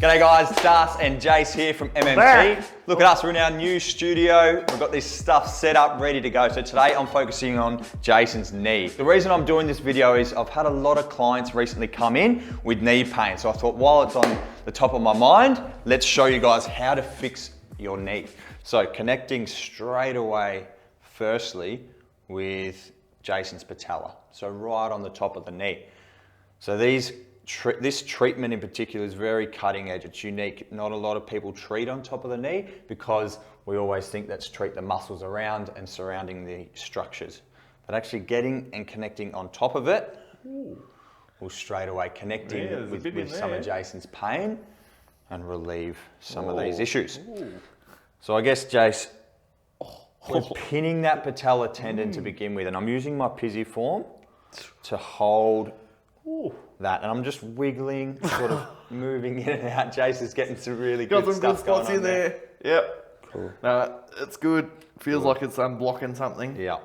G'day guys, it's Das and Jace here from MMT. Look at us, we're in our new studio. We've got this stuff set up, ready to go. So today I'm focusing on Jason's knee. The reason I'm doing this video is I've had a lot of clients recently come in with knee pain. So I thought while it's on the top of my mind, let's show you guys how to fix your knee. So connecting straight away, firstly, with Jason's patella. So right on the top of the knee. So this treatment in particular is very cutting edge. It's unique. Not a lot of people treat on top of the knee because we always think let's treat the muscles around and surrounding the structures. But actually getting and connecting on top of it will straight away connecting with some of Jason's pain and relieve some of these issues. So I guess, Jace, we're pinning that patella tendon to begin with, and I'm using my pisiform to hold that, and I'm just wiggling, sort of moving in and out. Jason's getting some really good stuff Got some good spots going in on there. Yep. Cool. No, it's good. Feels like it's unblocking something. Yeah.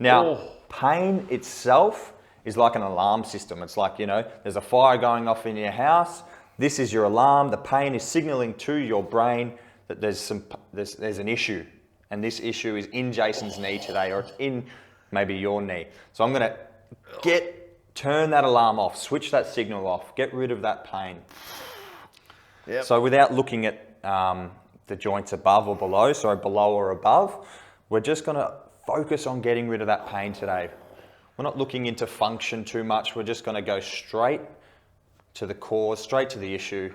Now, pain itself is like an alarm system. It's like, you know, there's a fire going off in your house. This is your alarm. The pain is signaling to your brain that there's an issue, and this issue is in Jason's knee today, or it's in maybe your knee. So I'm going to turn that alarm off, switch that signal off, get rid of that pain. Yep. So without looking at the joints above or below, sorry, below or above, we're just going to focus on getting rid of that pain today. We're not looking into function too much. We're just going to go straight to the cause, straight to the issue.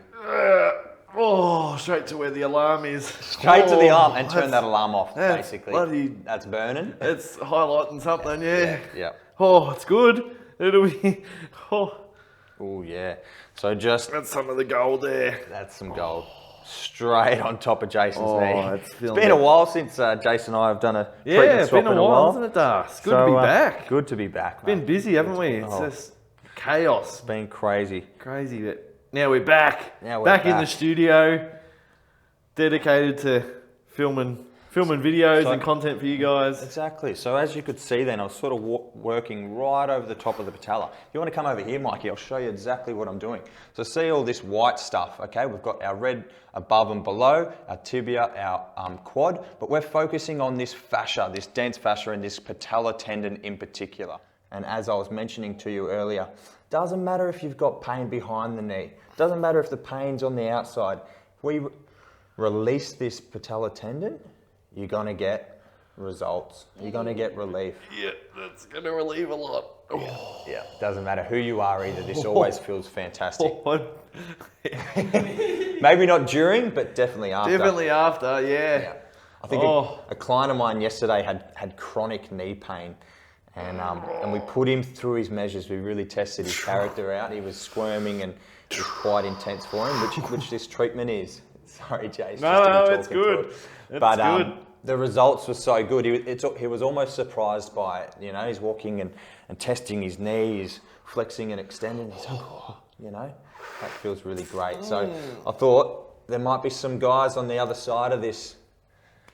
Straight to where the alarm is. Straight to the alarm and turn that alarm off, basically. That's burning. It's highlighting something, Yeah. Oh, it's good. It'll be, Oh yeah. So just, that's some of the gold there. that's some gold. Straight on top of Jason's knee. It's Been a while since Jason and I have done a treatment it's swap been in a while, hasn't it, Das? Good to be back. Good to be back, mate. Been busy, haven't we? It's just chaos. It's been crazy. Crazy, but now we're back. Now we're back in the back. studio, dedicated to filming videos and content for you guys. Exactly. So as you could see then, I was sort of working right over the top of the patella. If you want to come over here, Mikey, I'll show you exactly what I'm doing. So see all this white stuff, okay? We've got our red above and below, our tibia, our quad, but we're focusing on this fascia, this dense fascia and this patella tendon in particular. And as I was mentioning to you earlier, doesn't matter if you've got pain behind the knee, doesn't matter if the pain's on the outside. If we release this patella tendon, you're going to get results. You're going to get relief. Yeah, that's going to relieve a lot. Yeah, doesn't matter who you are either. This always feels fantastic. Maybe not during, but definitely after. Definitely after, yeah. I think a client of mine yesterday had chronic knee pain, and we put him through his measures. We really tested his character out. He was squirming, and it was quite intense for him, which this treatment is. Sorry, Jace. No, it's good. But good. The results were so good. He was almost surprised by it. You know, he's walking and testing his knees, flexing and extending. He's like, you know, that feels really great. So I thought there might be some guys on the other side of this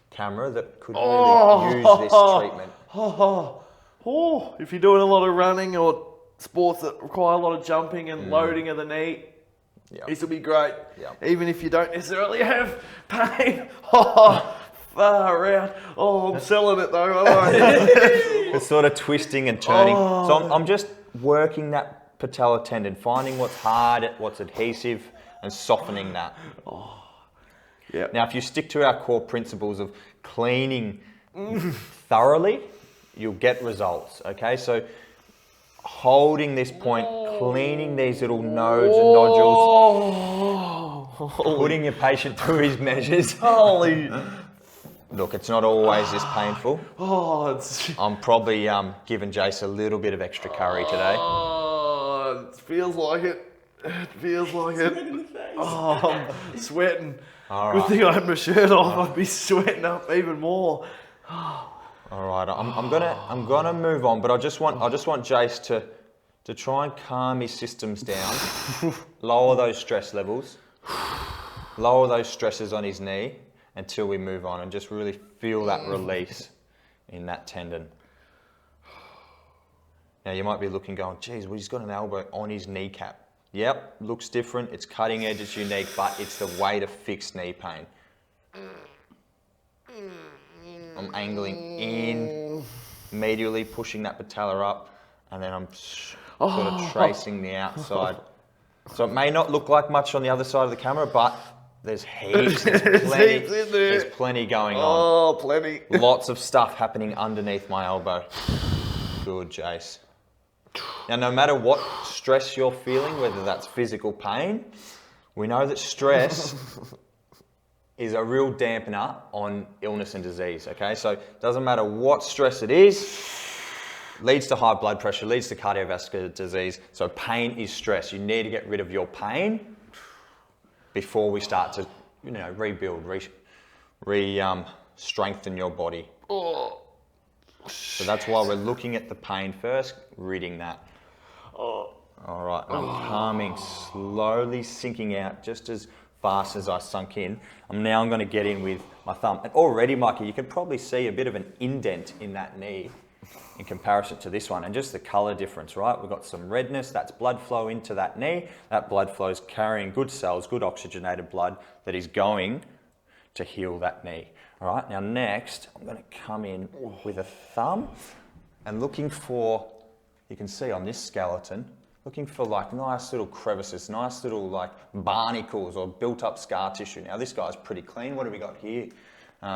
camera that could really use this treatment. If you're doing a lot of running or sports that require a lot of jumping and loading of the knee, this will be great. Even if you don't necessarily have pain. Far out. I'm selling it though. It's sort of twisting and turning. So I'm just working that patella tendon, finding what's hard, what's adhesive, and softening that. Now, if you stick to our core principles of cleaning thoroughly, you'll get results. Okay, so holding this point, cleaning these little nodes and nodules, putting your patient through his measures. Look, it's not always this painful. I'm probably giving Jace a little bit of extra curry today. It feels like it. It feels like it. I'm sweating. Good thing I had my shirt off. I'd be sweating up even more. All right, I'm gonna move on, but I just want Jace to try and calm his systems down, lower those stress levels, lower those stresses on his knee until we move on, and just really feel that release in that tendon. Now you might be looking, going, geez, well, he's got an elbow on his kneecap. Yep, looks different. It's cutting edge, it's unique, but it's the way to fix knee pain. I'm angling in, medially pushing that patella up, and then I'm sort of tracing the outside. So it may not look like much on the other side of the camera, but there's heaps, there's plenty going on. Oh, plenty. Lots of stuff happening underneath my elbow. Good, Jace. Now, no matter what stress you're feeling, whether that's physical pain, we know that stress is a real dampener on illness and disease, okay? So it doesn't matter what stress it is, leads to high blood pressure, leads to cardiovascular disease. So pain is stress. You need to get rid of your pain before we start to, rebuild, strengthen your body. So that's why we're looking at the pain first, ridding that. All right, I'm calming, slowly sinking out just as fast as I sunk in. I'm going to get in with my thumb. And already, Mikey, you can probably see a bit of an indent in that knee in comparison to this one, and just the color difference, right? We've got some redness, that's blood flow into that knee. That blood flow is carrying good cells, good oxygenated blood that is going to heal that knee. All right, now next, I'm gonna come in with a thumb and looking for, you can see on this skeleton, looking for like nice little crevices, nice little like barnacles or built up scar tissue. Now this guy's pretty clean. What have we got here?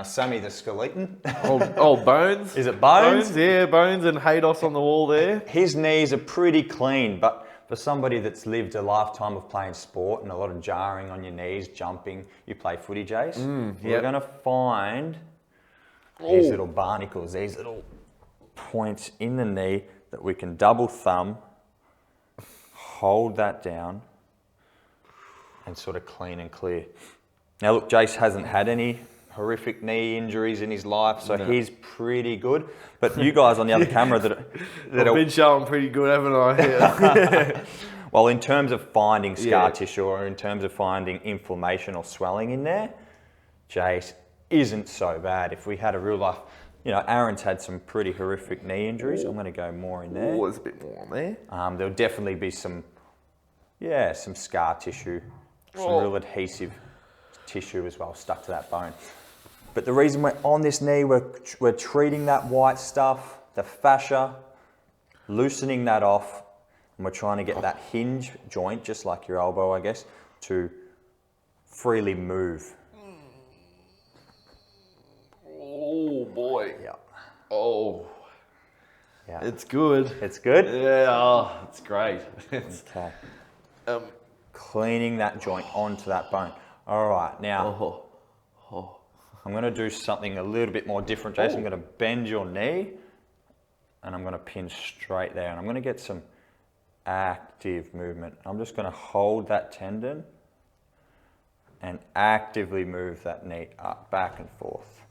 Sammy the skeleton. Bones. Is it bones? Yeah, bones and Haydos on the wall there. His knees are pretty clean, but for somebody that's lived a lifetime of playing sport and a lot of jarring on your knees, jumping, you play footy, Jace, you're going to find these little barnacles, these little points in the knee that we can double thumb, hold that down, and sort of clean and clear. Now look, Jace hasn't had any horrific knee injuries in his life, so he's pretty good. But you guys on the other camera I've been showing pretty good, haven't I? Yeah. Well, in terms of finding scar tissue or in terms of finding inflammation or swelling in there, Jace isn't so bad. If we had a real life, Aaron's had some pretty horrific knee injuries. I'm going to go more in there. There's a bit more on there. There'll definitely be some scar tissue, some real adhesive tissue as well stuck to that bone. But the reason we're on this knee, we're treating that white stuff, the fascia, loosening that off, and we're trying to get that hinge joint, just like your elbow, I guess, to freely move. Oh boy. Yeah. Oh. Yeah. It's good. It's good? Yeah, it's great. Okay. Cleaning that joint onto that bone. All right, now I'm going to do something a little bit more different, Jason. I'm going to bend your knee and I'm going to pin straight there. And I'm going to get some active movement. I'm just going to hold that tendon and actively move that knee up, back and forth.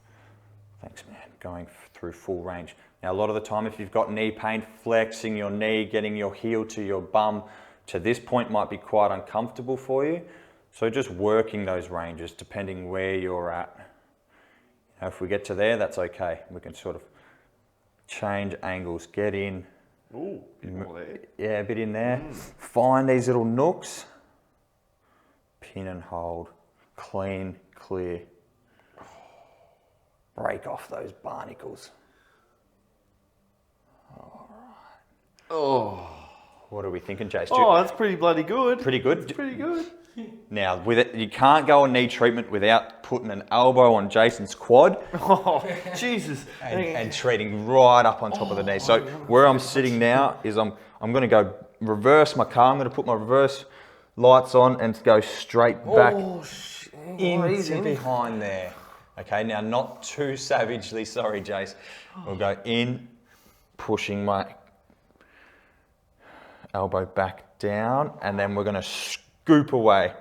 Thanks, man. Going through full range. Now, a lot of the time, if you've got knee pain, flexing your knee, getting your heel to your bum to this point might be quite uncomfortable for you. So just working those ranges, depending where you're at. If we get to there, that's okay. We can sort of change angles, get in. Ooh, a bit more there. Yeah, a bit in there. Find these little nooks. Pin and hold. Clean, clear. Break off those barnacles. All right. Oh. What are we thinking, Jace? That's pretty bloody good. Pretty good? It's pretty good. Now, with it, you can't go on knee treatment without putting an elbow on Jason's quad. Oh, Jesus. And treating right up on top of the knee. So where I'm sitting now is I'm going to go reverse my car. I'm going to put my reverse lights on and go straight back into behind there. Okay, now not too savagely, sorry, Jace. We'll go in, pushing my elbow back down, and then we're going to scoop away.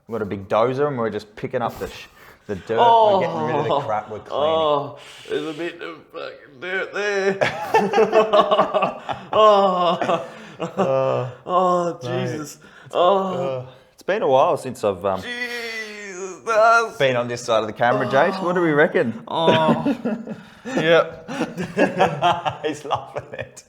We've got a big dozer and we're just picking up the dirt. We're getting rid of the crap. We're cleaning. Oh, there's a bit of fucking dirt there. Jesus. It's been a while since I've been on this side of the camera, Jace. What do we reckon? Yep. He's laughing at it.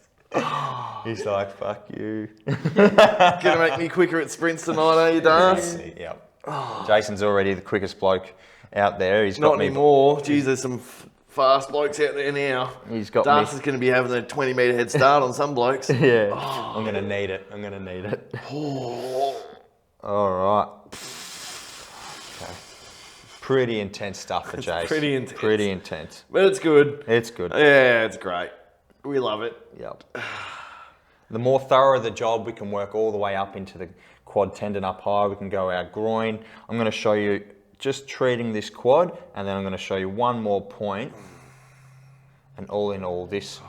He's like, fuck you. Gonna make me quicker at sprints tonight, are you, Dars? Yep. Jason's already the quickest bloke out there. He's got Not anymore. Geez, there's some fast blokes out there now. He's got Dars is going to be having a 20-metre head start on some blokes. Yeah. I'm going to need it. I'm going to need it. All right. Okay. Pretty intense stuff for Jace. Pretty intense. Pretty intense. But it's good. It's good. Yeah, it's great. We love it. Yep. The more thorough the job, we can work all the way up into the quad tendon up high. We can go our groin. I'm going to show you just treating this quad, and then I'm going to show you one more point. And all in all, this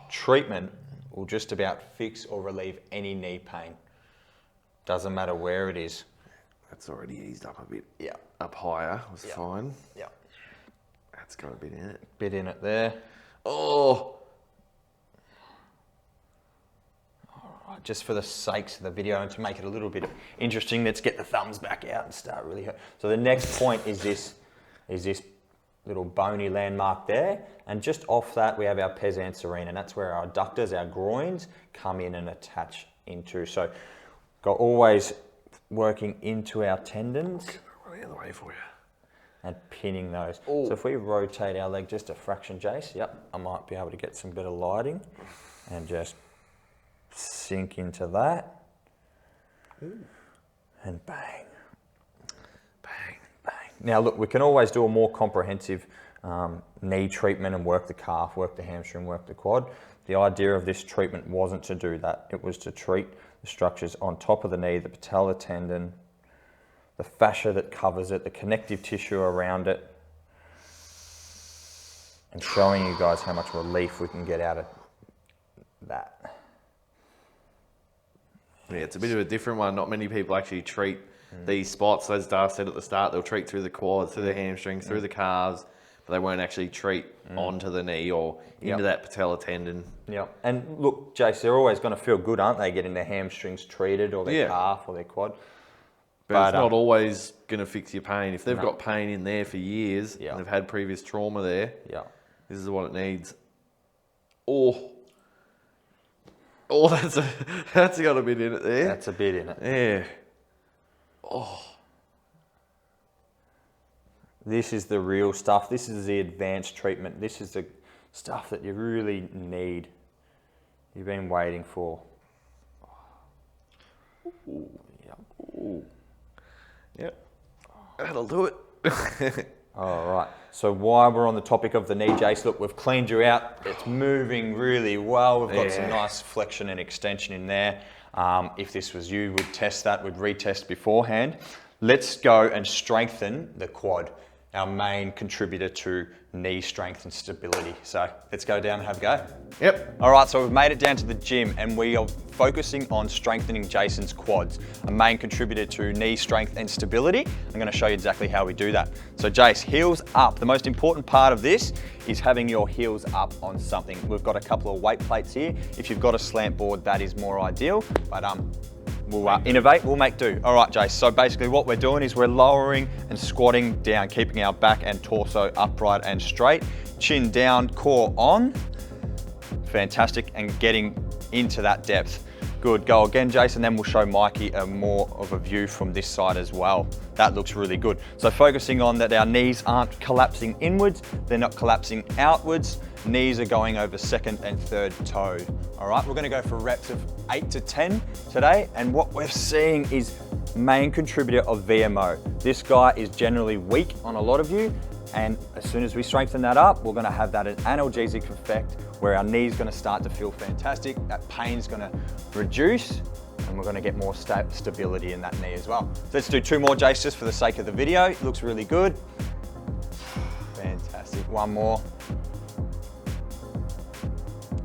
treatment will just about fix or relieve any knee pain. Doesn't matter where it is. That's already eased up a bit. Yeah. Up higher was fine. Yeah. That's got a bit in it. Bit in it there. Oh. Just for the sakes of the video and to make it a little bit interesting, let's get the thumbs back out and start really hurt. So the next point is this little bony landmark there, and just off that we have our pes anserine, and that's where our adductors, our groins, come in and attach into. So got always working into our tendons. Right the other way for you. And pinning those. Ooh. So if we rotate our leg just a fraction, Jace, yep, I might be able to get some better lighting and just sink into that. Ooh. And bang, bang, bang. Now look, we can always do a more comprehensive knee treatment and work the calf, work the hamstring, work the quad. The idea of this treatment wasn't to do that. It was to treat the structures on top of the knee, the patellar tendon, the fascia that covers it, the connective tissue around it, and showing you guys how much relief we can get out of that. Yeah, it's a bit of a different one. Not many people actually treat these spots. As Dar said at the start, they'll treat through the quads, through the hamstrings, through the calves, but they won't actually treat onto the knee or into that patellar tendon. Yeah, and look, Jace, they're always going to feel good, aren't they, getting their hamstrings treated or their calf or their quad. But it's not always going to fix your pain. If they've got pain in there for years and they've had previous trauma there, this is what it needs. Oh, that's got a bit in it there. That's a bit in it. Yeah. Oh. This is the real stuff. This is the advanced treatment. This is the stuff that you really need. You've been waiting for. Ooh. Yep. Ooh. Yep. That'll do it. All right. So while we're on the topic of the knee, Jace, look, we've cleaned you out. It's moving really well. We've got some nice flexion and extension in there. If this was you, we'd test that. We'd retest beforehand. Let's go and strengthen the quad, our main contributor to knee strength and stability. So let's go down and have a go. Yep. All right, so we've made it down to the gym and we are focusing on strengthening Jason's quads, a main contributor to knee strength and stability. I'm gonna show you exactly how we do that. So Jace, heels up. The most important part of this is having your heels up on something. We've got a couple of weight plates here. If you've got a slant board, that is more ideal, but we'll innovate, we'll make do. All right, Jace, so basically what we're doing is we're lowering and squatting down, keeping our back and torso upright and straight, chin down, core on. Fantastic, and getting into that depth. Good, go again, Jason, then we'll show Mikey a more of a view from this side as well. That looks really good. So focusing on that our knees aren't collapsing inwards, they're not collapsing outwards, knees are going over second and third toe. All right, we're gonna go for reps of 8 to 10 today, and what we're seeing is main contributor of VMO. This guy is generally weak on a lot of you, and as soon as we strengthen that up, we're gonna have that analgesic effect where our knee's gonna start to feel fantastic, that pain's gonna reduce, and we're gonna get more stability in that knee as well. So let's do 2 more, Jace, just for the sake of the video. It looks really good. Fantastic, 1 more.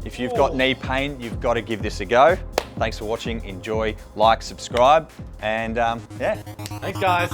If you've got knee pain, you've got to give this a go. Thanks for watching, enjoy, like, subscribe, and yeah. Thanks, guys.